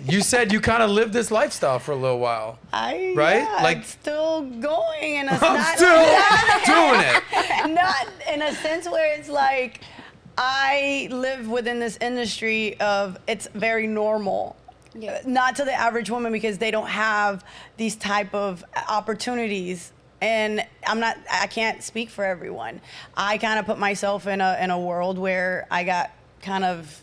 You said you kind of lived this lifestyle for a little while. Right? Yeah, Like, it's still going in a I'm still doing it. not in a sense where it's like I live within this industry of it's very normal. Yeah. Not to the average woman because they don't have these type of opportunities. And I can't speak for everyone. I kind of put myself in a world where I got kind of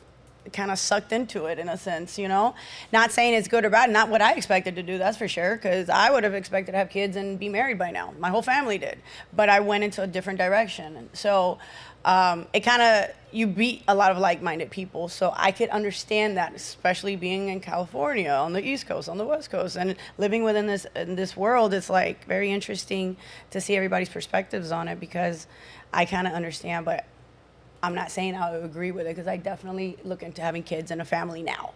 sucked into it in a sense, you know? Not saying it's good or bad, not what I expected to do, that's for sure, because I would have expected to have kids and be married by now. My whole family did. But I went into a different direction. And so it kind of, you meet a lot of like-minded people, so I could understand that, especially being in California, on the East Coast, on the West Coast, and living within this world. It's like very interesting to see everybody's perspectives on it because I kind of understand, but I'm not saying I agree with it because I definitely look into having kids and a family now.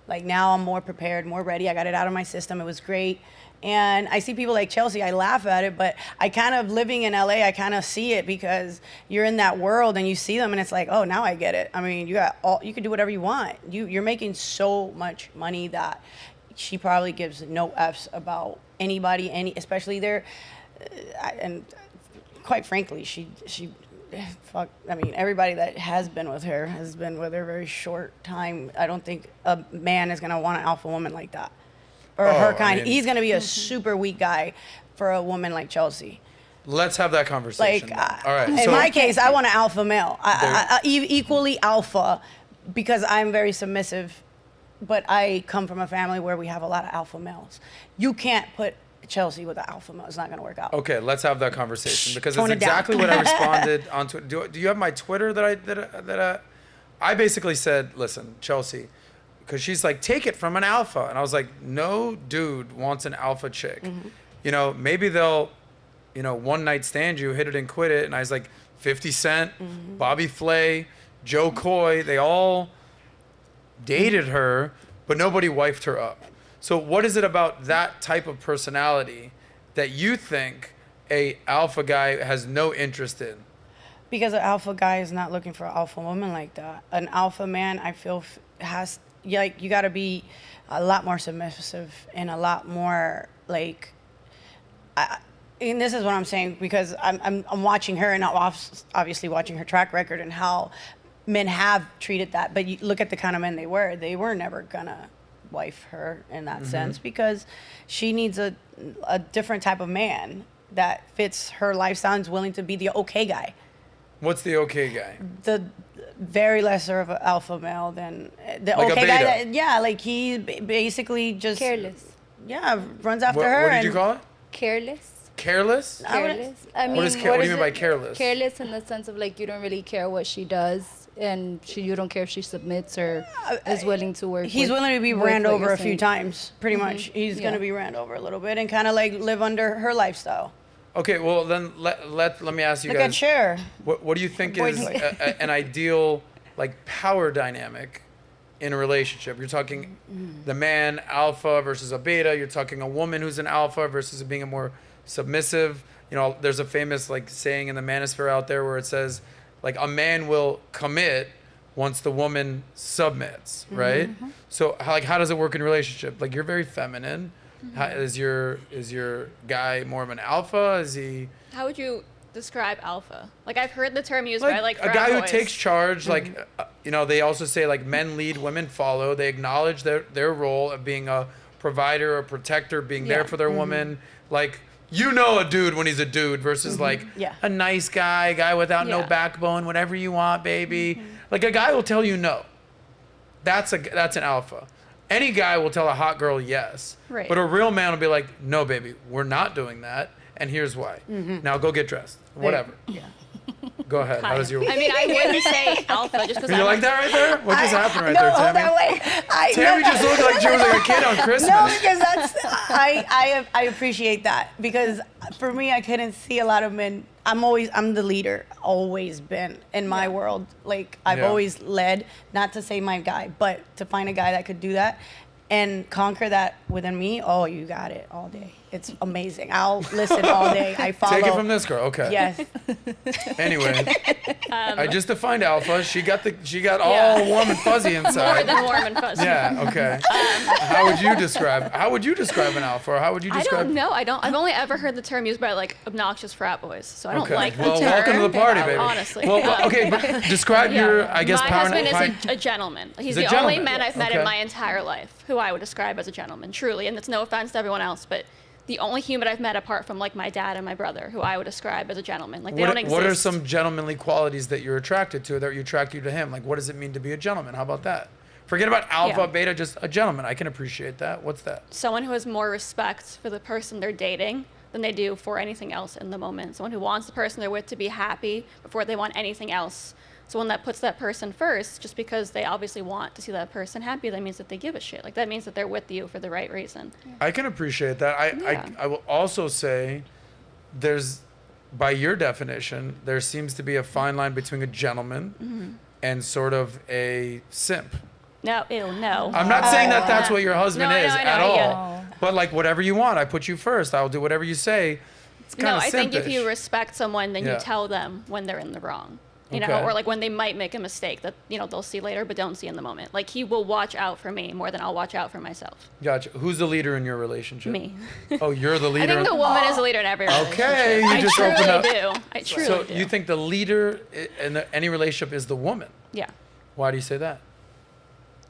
Like now I'm more prepared, more ready. I got it out of my system. It was great. And I see people like Chelsea, I laugh at it, but I kind of, living in LA, I kind of see it because you're in that world and you see them and it's like, oh, now I get it. I mean, you can do whatever you want. You're making so much money that she probably gives no Fs about anybody, especially there. And quite frankly, she fuck, I mean, everybody that has been with her has been with her a very short time. I don't think a man is going to want an alpha woman like that. Or her kind. I mean, he's going to be a super weak guy for a woman like Chelsea. Let's have that conversation. Like, all right. In my case, I want an alpha male. Equally alpha because I'm very submissive, but I come from a family where we have a lot of alpha males. You can't put Chelsea with an alpha male. It's not going to work out. Okay, let's have that conversation because it's exactly what I responded on Twitter. Do you have my Twitter that I basically said, listen, Chelsea, because she's like, take it from an alpha. And I was like, no dude wants an alpha chick. Mm-hmm. You know, maybe they'll, one night stand you, hit it and quit it. And I was like, 50 Cent, mm-hmm. Bobby Flay, Joe Coy, they all dated her, but nobody wifed her up. So what is it about that type of personality that you think a alpha guy has no interest in? Because an alpha guy is not looking for an alpha woman like that. An alpha man, I feel, you got to be a lot more submissive and a lot more and this is what I'm saying because I'm watching her and obviously watching her track record and how men have treated that. But you look at the kind of men they were. They were never gonna wife her in that mm-hmm. sense because she needs a different type of man that fits her lifestyle and is willing to be the okay guy. What's the okay guy? The very lesser of an alpha male than the like okay guy. Like he basically just careless. Yeah, runs after her. What did you call it? Careless. Careless? Careless. I mean, what do you mean by careless? Careless in the sense of like you don't really care what she does. And you don't care if she submits or is willing to work. He's willing to be ran over a few times, pretty mm-hmm. much. He's going to be ran over a little bit and kind of like live under her lifestyle. Okay, well then let me ask you guys. Look at Cher. What do you think is an ideal like power dynamic in a relationship? You're talking the man alpha versus a beta. You're talking a woman who's an alpha versus being a more submissive. There's a famous like saying in the manosphere out there where it says, like a man will commit once the woman submits, right? Mm-hmm. So how does it work in a relationship? Like you're very feminine. Mm-hmm. Is your guy more of an alpha? Is he? How would you describe alpha? Like I've heard the term used by like a guy boys. Who takes charge. Mm-hmm. Like they also say like men lead, women follow. They acknowledge their role of being a provider, a protector, being there for their mm-hmm. woman. Like. A dude when he's a dude versus mm-hmm. a nice guy without no backbone, whatever you want, baby. Mm-hmm. Like a guy will tell you no. That's an alpha. Any guy will tell a hot girl yes. Right. But a real man will be like, no, baby, we're not doing that. And here's why. Mm-hmm. Now go get dressed. Whatever. Yeah. Go ahead. How does your... I mean, I wouldn't say alpha just because you like that right there? What just happened right there, Tammy? Hold on, wait. Tammy just looked like she was like a kid on Christmas. No, because I appreciate that. Because for me, I couldn't see a lot of men. I'm the leader, always been in my world. Like, I've always led, not to say my guy, but to find a guy that could do that and conquer that within me. Oh, you got it all day. It's amazing. I'll listen all day. I follow. Take it from this girl. Okay. Yes. Anyway, I just defined alpha. She got all warm and fuzzy inside. More than warm and fuzzy. Yeah. Okay. How would you describe an alpha? Or how would you I describe? don't know. I've only ever heard the term used by like obnoxious frat boys, so I don't Okay. like the Well, term. welcome to the party, baby. Honestly. Well, okay, but describe your, I guess, my power. husband is a gentleman. He's He's a the only gentleman. man I've met Okay. in my entire life who I would describe as a gentleman, truly. And it's no offense to everyone else, but the only human I've met apart from like my dad and my brother who I would describe as a gentleman. Like they don't exist. What are some gentlemanly qualities that you're attracted to, that you attract you to him? Like, what does it mean to be a gentleman? How about that? Forget about alpha, Yeah. beta, just a gentleman. I can appreciate that. What's that? Someone who has more respect for the person they're dating than they do for anything else in the moment. Someone who wants the person they're with to be happy before they want anything else. Someone that puts that person first just because they obviously want to see that person happy. That means that they give a shit. Like that means that they're with you for the right reason. I can appreciate that. Yeah. I will also say there's, by your definition, there seems to be a fine line between a gentleman and sort of a simp. No, ew, no. I'm not saying that that's what your husband No, I is know, I know, at I get all. But like whatever you want, I put you first. I'll do whatever you say. It's kind No, of I think if simpish. you respect someone, then Yeah. you tell them when they're in the wrong. You Okay. know, or like when they might make a mistake that, you know, they'll see later but don't see in the moment. Like he will watch out for me more than I'll watch out for myself. Gotcha. Who's the leader in your relationship? Me. Oh, you're the I leader. think the woman is a leader in every relationship. Okay, you I just truly opened up. do. I truly So do. you think the leader in any relationship is the woman? Yeah. Why do you say that?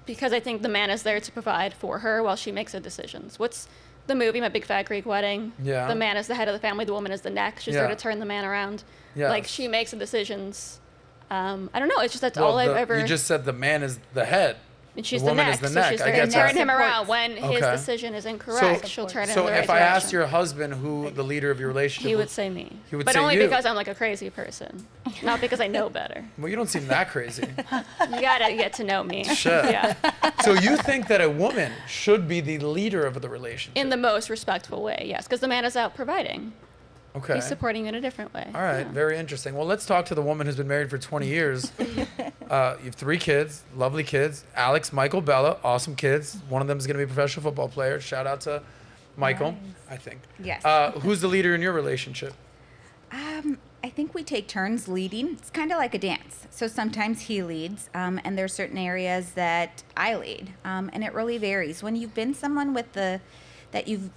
Because I think the man is there to provide for her while she makes the decisions. What's the movie, My Big Fat Greek Wedding? Yeah. The man is the head of the family, the woman is the neck. She's Yeah. there to turn the man around. Yes. Like she makes the decisions. I don't know. It's just that's Well, all I've ever. You just said the man is the head. And she's the the woman neck, is the so neck. she's I there get to that. turn him around. When his Okay. decision is incorrect, she'll turn him So in the right if I direction. asked your husband who the leader of your relationship He would was, say me. He would but say only you. because I'm like a crazy person, not because I know better. well, you don't seem that crazy. You gotta get to know me. Shit. Yeah, So you think that a woman should be the leader of the relationship? in the most respectful way, yes, because the man is out providing. Okay. He's supporting you in a different way. All right, Yeah. very interesting. Well, let's talk to the woman who's been married for 20 years. You have 3 kids, lovely kids. Alex, Michael, Bella, awesome kids. One of them is going to be a professional football player. Shout out to Michael, I think. Yes. Who's the leader in your relationship? I think we take turns leading. It's kind of like a dance. So sometimes he leads, and there's certain areas that I lead, and it really varies. When you've been someone you've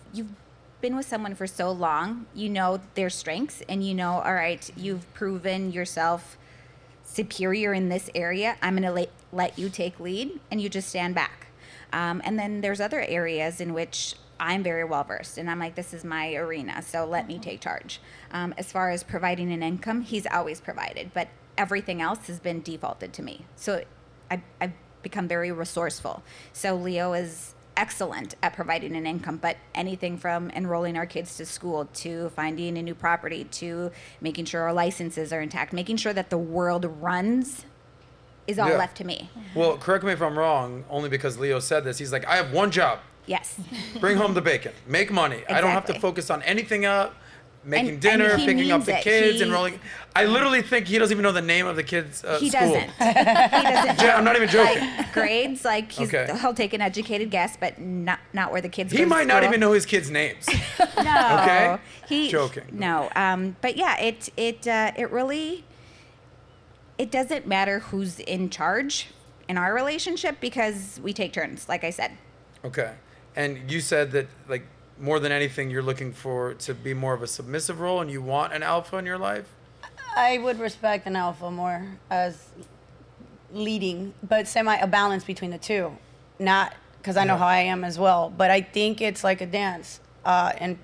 been with someone for so long, you know their strengths, and you know, all right, you've proven yourself superior in this area. I'm going to let you take lead, and you just stand back. And then there's other areas in which I'm very well versed, and I'm like, this is my arena, so let me take charge. As far as providing an income, he's always provided, but everything else has been defaulted to me. So I've become very resourceful. So Leo is excellent at providing an income, but anything from enrolling our kids to school to finding a new property to making sure our licenses are intact, making sure that the world runs is all Yeah. left to me. Well, correct me if I'm wrong, only because Leo said this. He's like, I have one job. Yes. Bring home the bacon. Make money. I don't have to Exactly. focus on anything else. Making And dinner, he picking up means the it. kids, He- enrolling. I literally think he doesn't even know the name of the kids' He school. doesn't. He doesn't. Yeah, I'm not even joking. Like grades, like Okay. he'll take an educated guess, but not where the kids. He go to might not school. even know his kids' names. No. Okay? He Joking. No. But yeah, it really. It doesn't matter who's in charge in our relationship because we take turns, like I said. Okay. And you said that, like, more than anything, you're looking for to be more of a submissive role, and you want an alpha in your life. I would respect an alpha more as leading, but a balance between the two. Not because I know Yeah. how I am as well, but I think it's like a dance. And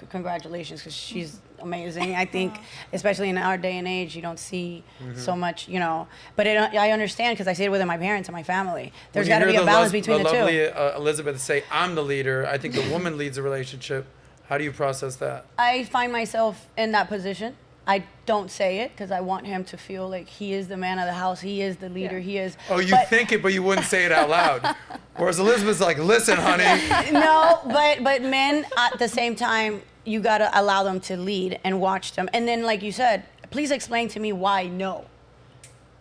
congratulations, because she's amazing. I think, especially in our day and age, you don't see so much, you know. But I understand because I see it within my parents and my family. There's got to be a balance between the two. lovely Elizabeth say, I'm the leader. I think the woman leads a relationship. How do you process that? I find myself in that position. I don't say it because I want him to feel like he is the man of the house. He is the leader. Yeah. He is. Oh, you but- think it, but you wouldn't say it out loud. Whereas Elizabeth's like, listen, honey. No, but men at the same time, you gotta allow them to lead and watch them. And then, like you said, please explain to me why no.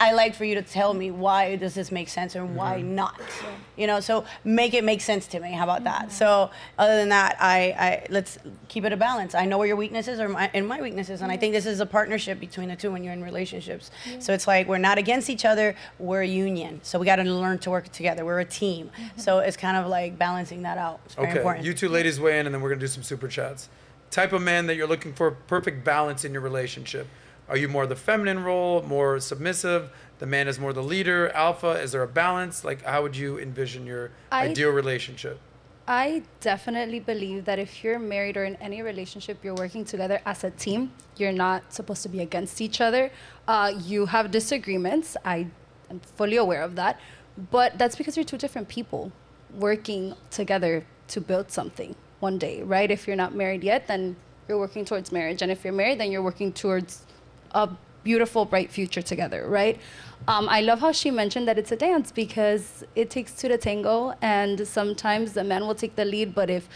I like for you to tell me why does this make sense and why not. You know, so make it make sense to me. How about that? So other than that, I let's keep it a balance. I know where your weaknesses are and my weaknesses, and I think this is a partnership between the two when you're in relationships. So it's like we're not against each other, we're a union. So we got to learn to work together. We're a team. So it's kind of like balancing that out. It's very important. You two ladies weigh in, and then we're gonna do some super chats. Type of man that you're looking for, perfect balance in your relationship. Are you more the feminine role, more submissive? The man is more the leader, alpha? Is there a balance? Like, how would you envision your ideal relationship? I definitely believe that if you're married or in any relationship, you're working together as a team. You're not supposed to be against each other. You have disagreements. I am fully aware of that. But that's because you're two different people working together to build something one day, right? If you're not married yet, then you're working towards marriage. And if you're married, then you're working towards a beautiful, bright future together, right? I love how she mentioned that it's a dance because it takes two to tango, and sometimes the man will take the lead, but if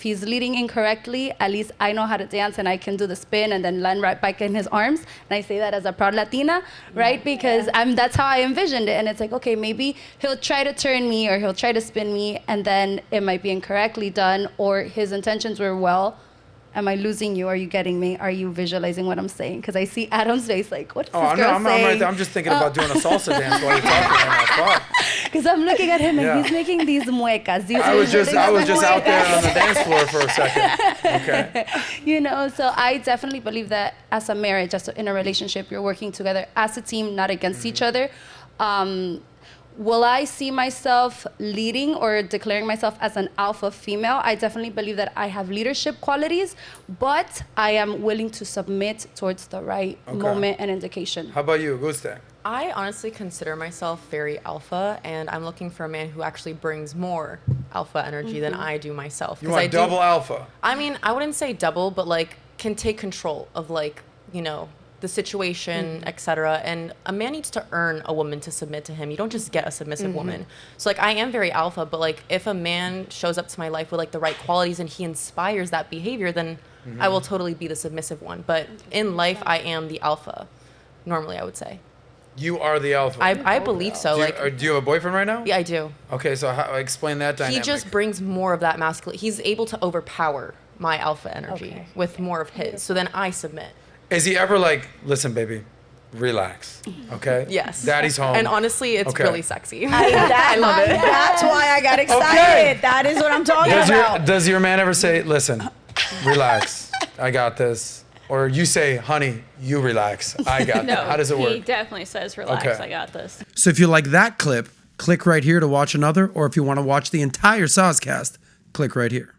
he's leading incorrectly, at least I know how to dance and I can do the spin and then land right back in his arms. And I say that as a proud Latina, right? Because that's how I envisioned it. And it's like, okay, maybe he'll try to turn me or he'll try to spin me, and then it might be incorrectly done, or his intentions were well. Am I losing you? Are you getting me? Are you visualizing what I'm saying? Because I see Adam's face like, what is this girl saying? Right there. I'm just thinking about doing a salsa dance while you're talking right now. Because I'm looking at him and he's making these muecas. I was just out there on the dance floor for a second. Okay. You know, so I definitely believe that as a marriage, in a relationship, you're working together as a team, not against each other. Will I see myself leading or declaring myself as an alpha female? I definitely believe that I have leadership qualities, but I am willing to submit towards the right moment and indication. How about you, Guste? I honestly consider myself very alpha, and I'm looking for a man who actually brings more alpha energy than I do myself. You want double alpha? I mean, I wouldn't say double, but like can take control of like, you know, the situation, etc. And a man needs to earn a woman to submit to him. You don't just get a submissive woman. So like I am very alpha, but like if a man shows up to my life with like the right qualities and he inspires that behavior, then I will totally be the submissive one. But in life, I am the alpha. Normally, I would say. You are the alpha. I believe so. Do you have a boyfriend right now? Yeah, I do. Okay, so explain that dynamic. He just brings more of that masculine. He's able to overpower my alpha energy with more of his. So then I submit. Is he ever like, listen, baby, relax, okay? Yes. Daddy's home. And honestly, it's really sexy. I love it. That's why I got excited. Okay. That is what I'm talking about. Does your man ever say, listen, relax, I got this? Or you say, honey, you relax, I got that. How does it work? He definitely says, relax, I got this. So if you like that clip, click right here to watch another. Or if you want to watch the entire SOSCAST, click right here.